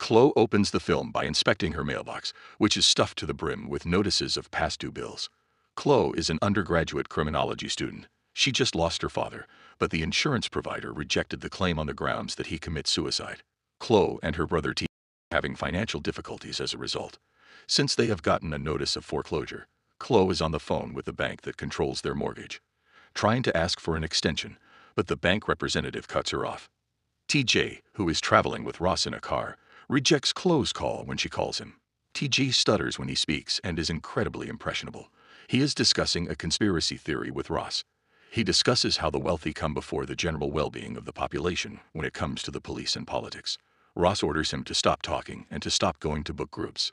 Chloe opens the film by inspecting her mailbox, which is stuffed to the brim with notices of past due bills. Chloe is an undergraduate criminology student. She just lost her father, but the insurance provider rejected the claim on the grounds that he commits suicide. Chloe and her brother T are having financial difficulties as a result. Since they have gotten a notice of foreclosure, Chloe is on the phone with the bank that controls their mortgage, trying to ask for an extension, but the bank representative cuts her off. TJ, who is traveling with Ross in a car, rejects Chloe's call when she calls him. TJ stutters when he speaks and is incredibly impressionable. He is discussing a conspiracy theory with Ross. He discusses how the wealthy come before the general well-being of the population when it comes to the police and politics. Ross orders him to stop talking and to stop going to book groups.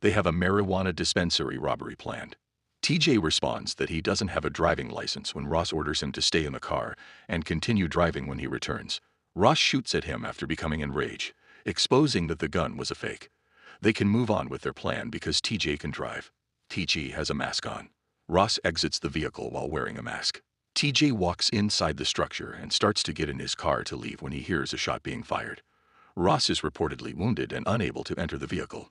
They have a marijuana dispensary robbery planned. TJ responds that he doesn't have a driving license when Ross orders him to stay in the car and continue driving when he returns. Ross shoots at him after becoming enraged, exposing that the gun was a fake. They can move on with their plan because TJ can drive. TJ has a mask on. Ross exits the vehicle while wearing a mask. TJ walks inside the structure and starts to get in his car to leave when he hears a shot being fired. Ross is reportedly wounded and unable to enter the vehicle.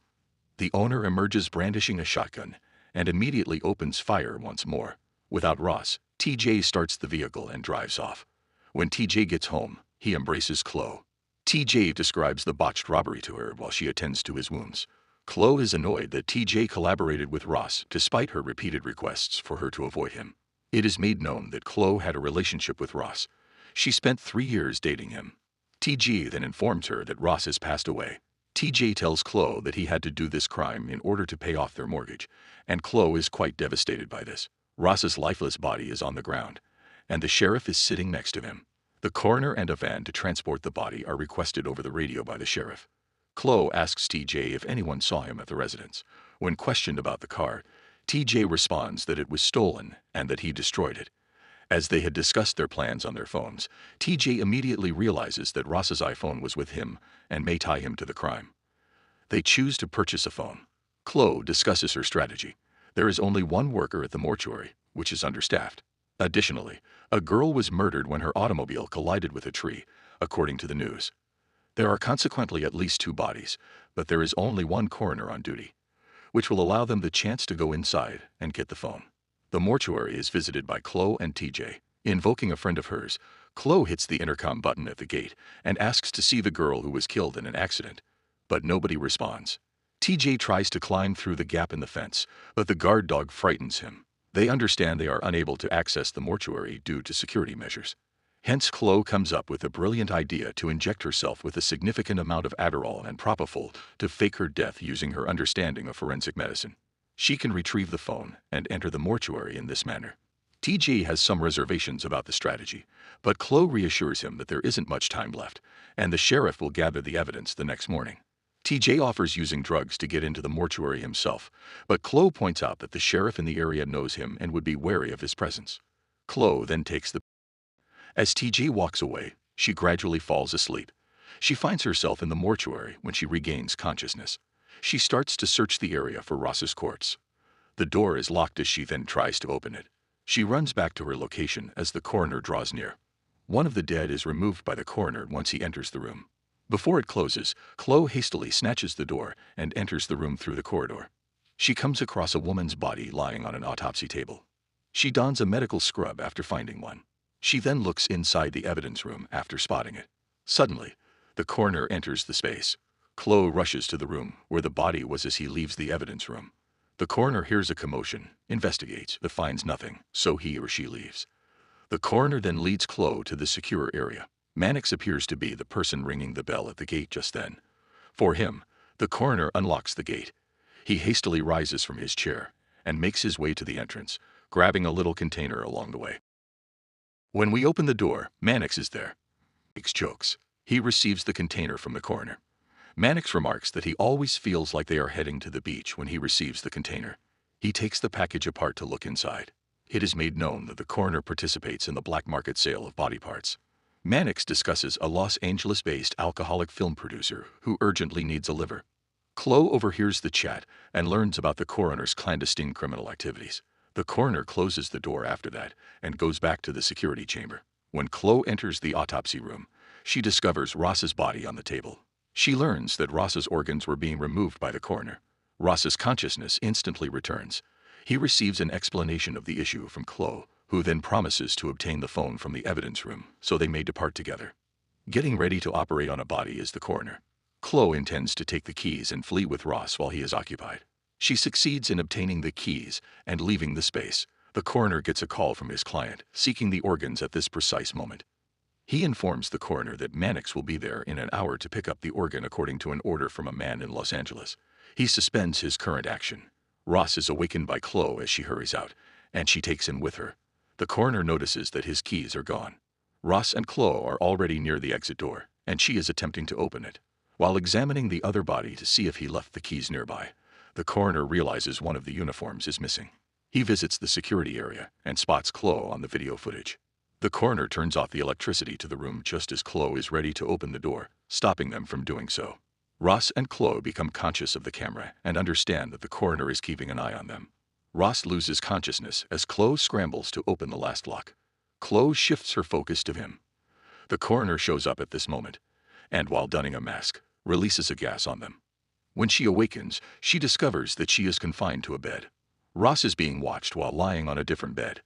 The owner emerges brandishing a shotgun and immediately opens fire once more. Without Ross, TJ starts the vehicle and drives off. When TJ gets home, he embraces Chloe. TJ describes the botched robbery to her while she attends to his wounds. Chloe is annoyed that TJ collaborated with Ross despite her repeated requests for her to avoid him. It is made known that Chloe had a relationship with Ross. She spent 3 years dating him. TJ then informs her that Ross has passed away. TJ tells Chloe that he had to do this crime in order to pay off their mortgage, and Chloe is quite devastated by this. Ross's lifeless body is on the ground, and the sheriff is sitting next to him. The coroner and a van to transport the body are requested over the radio by the sheriff. Chloe asks TJ if anyone saw him at the residence. When questioned about the car, TJ responds that it was stolen and that he destroyed it. As they had discussed their plans on their phones, TJ immediately realizes that Ross's iPhone was with him and may tie him to the crime. They choose to purchase a phone. Chloe discusses her strategy. There is only one worker at the mortuary, which is understaffed. Additionally, a girl was murdered when her automobile collided with a tree, according to the news. There are consequently at least 2 bodies, but there is only one coroner on duty, which will allow them the chance to go inside and get the phone. The mortuary is visited by Chloe and TJ. Invoking a friend of hers, Chloe hits the intercom button at the gate and asks to see the girl who was killed in an accident, but nobody responds. TJ tries to climb through the gap in the fence, but the guard dog frightens him. They understand they are unable to access the mortuary due to security measures. Hence, Chloe comes up with a brilliant idea to inject herself with a significant amount of Adderall and propofol to fake her death using her understanding of forensic medicine. She can retrieve the phone and enter the mortuary in this manner. TJ has some reservations about the strategy, but Chloe reassures him that there isn't much time left, and the sheriff will gather the evidence the next morning. TJ offers using drugs to get into the mortuary himself, but Chloe points out that the sheriff in the area knows him and would be wary of his presence. Chloe then takes the... As TJ walks away, she gradually falls asleep. She finds herself in the mortuary when she regains consciousness. She starts to search the area for Ross's corpse. The door is locked as she then tries to open it. She runs back to her location as the coroner draws near. One of the dead is removed by the coroner once he enters the room. Before it closes, Chloe hastily snatches the door and enters the room through the corridor. She comes across a woman's body lying on an autopsy table. She dons a medical scrub after finding one. She then looks inside the evidence room after spotting it. Suddenly, the coroner enters the space. Chloe rushes to the room where the body was as he leaves the evidence room. The coroner hears a commotion, investigates, but finds nothing, so he or she leaves. The coroner then leads Chloe to the secure area. Mannix appears to be the person ringing the bell at the gate just then. For him, the coroner unlocks the gate. He hastily rises from his chair and makes his way to the entrance, grabbing a little container along the way. When we open the door, Mannix is there. Mannix jokes. He receives the container from the coroner. Mannix remarks that he always feels like they are heading to the beach when he receives the container. He takes the package apart to look inside. It is made known that the coroner participates in the black market sale of body parts. Mannix discusses a Los Angeles-based alcoholic film producer who urgently needs a liver. Chloe overhears the chat and learns about the coroner's clandestine criminal activities. The coroner closes the door after that and goes back to the security chamber. When Chloe enters the autopsy room, she discovers Ross's body on the table. She learns that Ross's organs were being removed by the coroner. Ross's consciousness instantly returns. He receives an explanation of the issue from Chloe, who then promises to obtain the phone from the evidence room so they may depart together. Getting ready to operate on a body is the coroner. Chloe intends to take the keys and flee with Ross while he is occupied. She succeeds in obtaining the keys and leaving the space. The coroner gets a call from his client, seeking the organs at this precise moment. He informs the coroner that Mannix will be there in an hour to pick up the organ according to an order from a man in Los Angeles. He suspends his current action. Ross is awakened by Chloe as she hurries out, and she takes him with her. The coroner notices that his keys are gone. Ross and Chloe are already near the exit door, and she is attempting to open it. While examining the other body to see if he left the keys nearby, the coroner realizes one of the uniforms is missing. He visits the security area and spots Chloe on the video footage. The coroner turns off the electricity to the room just as Chloe is ready to open the door, stopping them from doing so. Ross and Chloe become conscious of the camera and understand that the coroner is keeping an eye on them. Ross loses consciousness as Chloe scrambles to open the last lock. Chloe shifts her focus to him. The coroner shows up at this moment, and while donning a mask, releases a gas on them. When she awakens, she discovers that she is confined to a bed. Ross is being watched while lying on a different bed.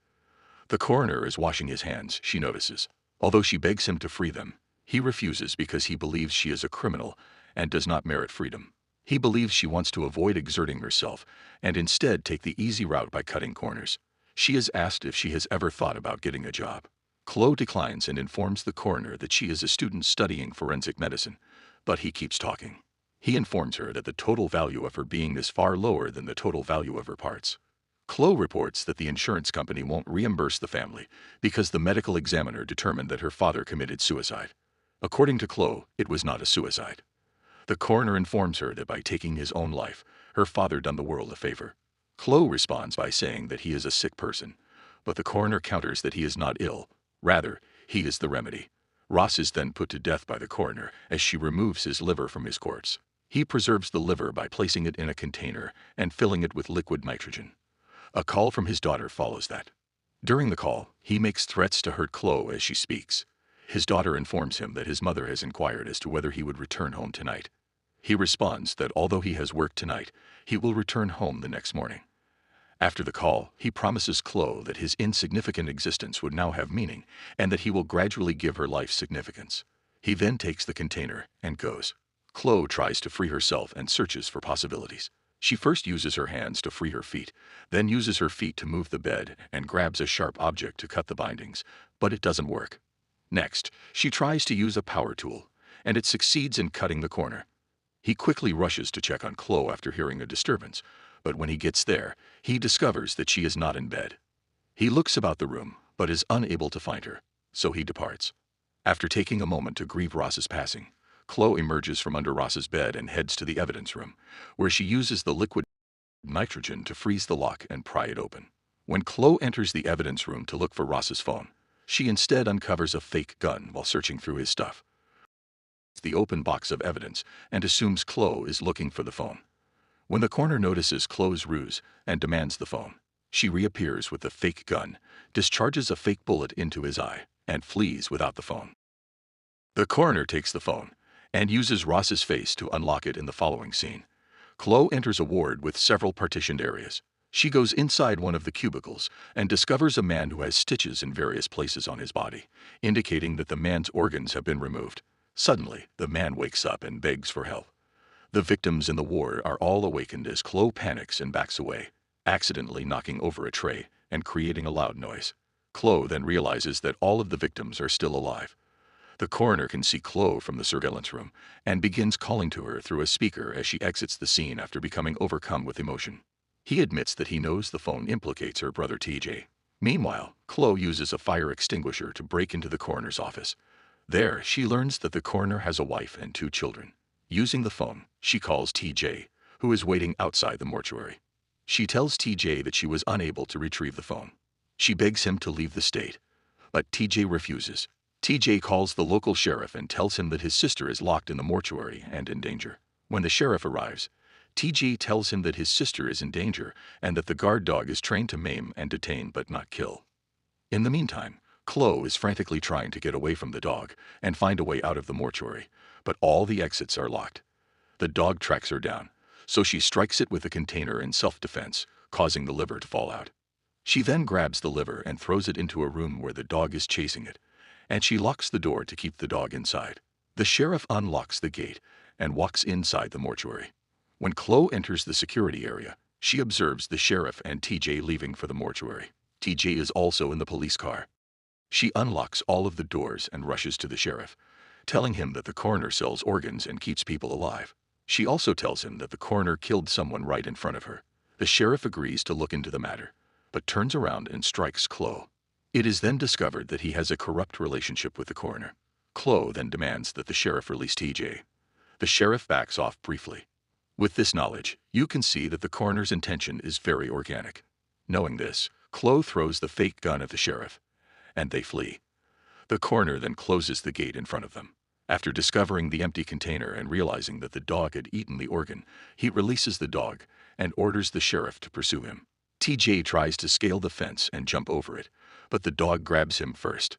The coroner is washing his hands, she notices. Although she begs him to free them, he refuses because he believes she is a criminal and does not merit freedom. He believes she wants to avoid exerting herself and instead take the easy route by cutting corners. She is asked if she has ever thought about getting a job. Chloe declines and informs the coroner that she is a student studying forensic medicine, but he keeps talking. He informs her that the total value of her being is far lower than the total value of her parts. Chloe reports that the insurance company won't reimburse the family because the medical examiner determined that her father committed suicide. According to Chloe, it was not a suicide. The coroner informs her that by taking his own life, her father done the world a favor. Chloe responds by saying that he is a sick person, but the coroner counters that he is not ill. Rather, he is the remedy. Ross is then put to death by the coroner as she removes his liver from his corpse. He preserves the liver by placing it in a container and filling it with liquid nitrogen. A call from his daughter follows that. During the call, he makes threats to hurt Chloe as she speaks. His daughter informs him that his mother has inquired as to whether he would return home tonight. He responds that although he has worked tonight, he will return home the next morning. After the call, he promises Chloe that his insignificant existence would now have meaning and that he will gradually give her life significance. He then takes the container and goes. Chloe tries to free herself and searches for possibilities. She first uses her hands to free her feet, then uses her feet to move the bed and grabs a sharp object to cut the bindings, but it doesn't work. Next, she tries to use a power tool, and it succeeds in cutting the corner. He quickly rushes to check on Chloe after hearing a disturbance, but when he gets there, he discovers that she is not in bed. He looks about the room, but is unable to find her, so he departs. After taking a moment to grieve Ross's passing, Chloe emerges from under Ross's bed and heads to the evidence room, where she uses the liquid nitrogen to freeze the lock and pry it open. When Chloe enters the evidence room to look for Ross's phone, she instead uncovers a fake gun while searching through his stuff. The open box of evidence and assumes Chloe is looking for the phone. When the coroner notices Chloe's ruse and demands the phone, she reappears with the fake gun, discharges a fake bullet into his eye, and flees without the phone. The coroner takes the phone and uses Ross's face to unlock it in the following scene. Chloe enters a ward with several partitioned areas. She goes inside one of the cubicles and discovers a man who has stitches in various places on his body, indicating that the man's organs have been removed. Suddenly, the man wakes up and begs for help. The victims in the ward are all awakened as Chloe panics and backs away, accidentally knocking over a tray and creating a loud noise. Chloe then realizes that all of the victims are still alive. The coroner can see Chloe from the surveillance room and begins calling to her through a speaker as she exits the scene after becoming overcome with emotion. He admits that he knows the phone implicates her brother TJ. Meanwhile, Chloe uses a fire extinguisher to break into the coroner's office. There, she learns that the coroner has a wife and 2 children. Using the phone, she calls TJ, who is waiting outside the mortuary. She tells TJ that she was unable to retrieve the phone. She begs him to leave the state, but TJ refuses. TJ calls the local sheriff and tells him that his sister is locked in the mortuary and in danger. When the sheriff arrives, TJ tells him that his sister is in danger and that the guard dog is trained to maim and detain but not kill. In the meantime, Chloe is frantically trying to get away from the dog and find a way out of the mortuary, but all the exits are locked. The dog tracks her down, so she strikes it with a container in self-defense, causing the liver to fall out. She then grabs the liver and throws it into a room where the dog is chasing it, and she locks the door to keep the dog inside. The sheriff unlocks the gate and walks inside the mortuary. When Chloe enters the security area, she observes the sheriff and TJ leaving for the mortuary. TJ is also in the police car. She unlocks all of the doors and rushes to the sheriff, telling him that the coroner sells organs and keeps people alive. She also tells him that the coroner killed someone right in front of her. The sheriff agrees to look into the matter, but turns around and strikes Chloe. It is then discovered that he has a corrupt relationship with the coroner. Chloe then demands that the sheriff release TJ. The sheriff backs off briefly. With this knowledge, you can see that the coroner's intention is very organic. Knowing this, Chloe throws the fake gun at the sheriff, and they flee. The coroner then closes the gate in front of them. After discovering the empty container and realizing that the dog had eaten the organ, he releases the dog and orders the sheriff to pursue him. TJ tries to scale the fence and jump over it, but the dog grabs him first.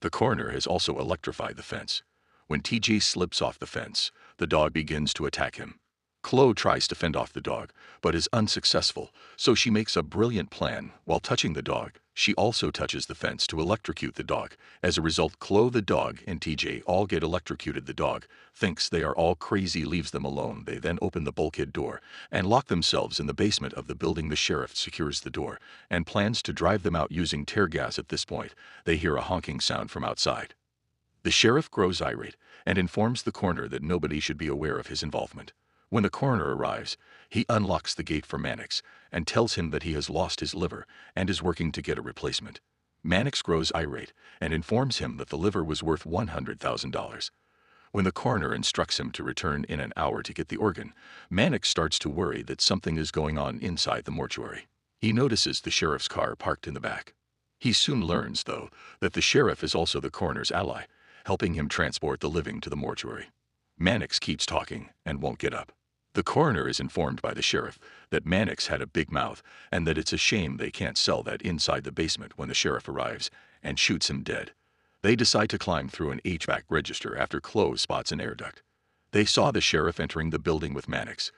The coroner has also electrified the fence. When TJ slips off the fence, the dog begins to attack him. Chloe tries to fend off the dog, but is unsuccessful, so she makes a brilliant plan. While touching the dog, she also touches the fence to electrocute the dog. As a result, Chloe, the dog, and TJ all get electrocuted. The dog thinks they are all crazy, leaves them alone. They then open the bulkhead door and lock themselves in the basement of the building. The sheriff secures the door and plans to drive them out using tear gas. At this point, they hear a honking sound from outside. The sheriff grows irate and informs the coroner that nobody should be aware of his involvement. When the coroner arrives, he unlocks the gate for Mannix and tells him that he has lost his liver and is working to get a replacement. Mannix grows irate and informs him that the liver was worth $100,000. When the coroner instructs him to return in an hour to get the organ, Mannix starts to worry that something is going on inside the mortuary. He notices the sheriff's car parked in the back. He soon learns, though, that the sheriff is also the coroner's ally, helping him transport the living to the mortuary. Mannix keeps talking and won't get up. The coroner is informed by the sheriff that Mannix had a big mouth and that it's a shame they can't sell that inside the basement when the sheriff arrives and shoots him dead. They decide to climb through an HVAC register after Chloe spots an air duct. They saw the sheriff entering the building with Mannix.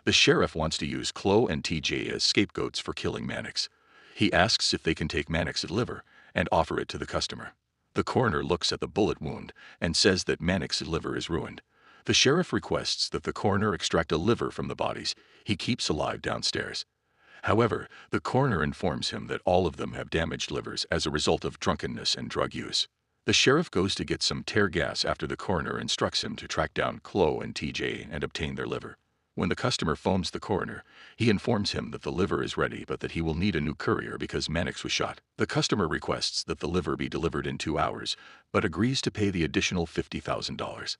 The sheriff wants to use Chloe and TJ as scapegoats for killing Mannix. He asks if they can take Mannix's liver and offer it to the customer. The coroner looks at the bullet wound and says that Mannix's liver is ruined. The sheriff requests that the coroner extract a liver from the bodies he keeps alive downstairs. However, the coroner informs him that all of them have damaged livers as a result of drunkenness and drug use. The sheriff goes to get some tear gas after the coroner instructs him to track down Chloe and TJ and obtain their liver. When the customer phones the coroner, he informs him that the liver is ready but that he will need a new courier because Mannix was shot. The customer requests that the liver be delivered in 2 hours, but agrees to pay the additional $50,000.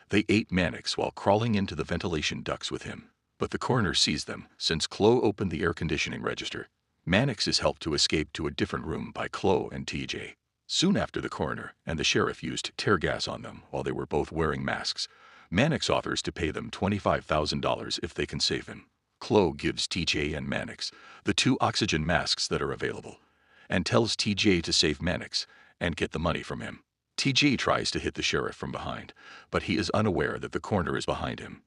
They ate Mannix while crawling into the ventilation ducts with him, but the coroner sees them since Chloe opened the air conditioning register. Mannix is helped to escape to a different room by Chloe and TJ. Soon after, the coroner and the sheriff used tear gas on them while they were both wearing masks. Mannix offers to pay them $25,000 if they can save him. Chloe gives TJ and Mannix the 2 oxygen masks that are available and tells TJ to save Mannix and get the money from him. TJ tries to hit the sheriff from behind, but he is unaware that the coroner is behind him.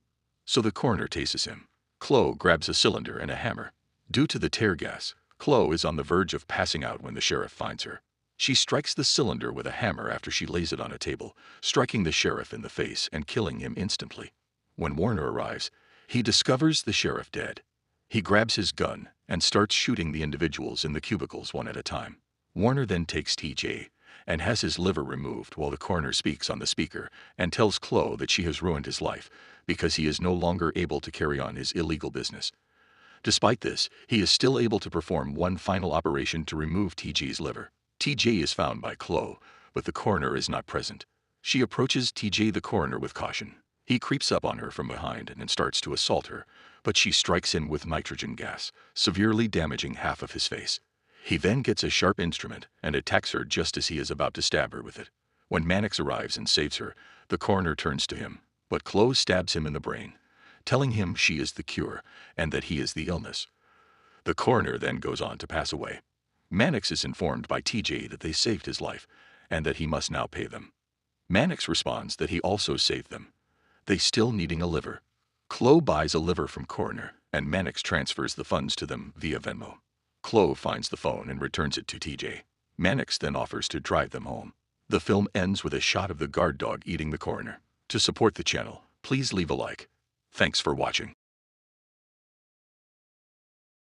So the coroner tases him. Chloe grabs a cylinder and a hammer. Due to the tear gas, Chloe is on the verge of passing out when the sheriff finds her. She strikes the cylinder with a hammer after she lays it on a table, striking the sheriff in the face and killing him instantly. When Warner arrives, he discovers the sheriff dead. He grabs his gun and starts shooting the individuals in the cubicles one at a time. Warner then takes TJ and has his liver removed while the coroner speaks on the speaker and tells Chloe that she has ruined his life because he is no longer able to carry on his illegal business. Despite this, he is still able to perform one final operation to remove TJ's liver. TJ is found by Chloe, but the coroner is not present. She approaches TJ the coroner with caution. He creeps up on her from behind and starts to assault her, but she strikes him with nitrogen gas, severely damaging half of his face. He then gets a sharp instrument and attacks her just as he is about to stab her with it. When Mannix arrives and saves her, the coroner turns to him, but Chloe stabs him in the brain, telling him she is the cure and that he is the illness. The coroner then goes on to pass away. Mannix is informed by TJ that they saved his life and that he must now pay them. Mannix responds that he also saved them. They still needing a liver. Chloe buys a liver from coroner, and Mannix transfers the funds to them via Venmo. Chloe finds the phone and returns it to TJ. Mannix then offers to drive them home. The film ends with a shot of the guard dog eating the coroner. To support the channel, please leave a like. Thanks for watching.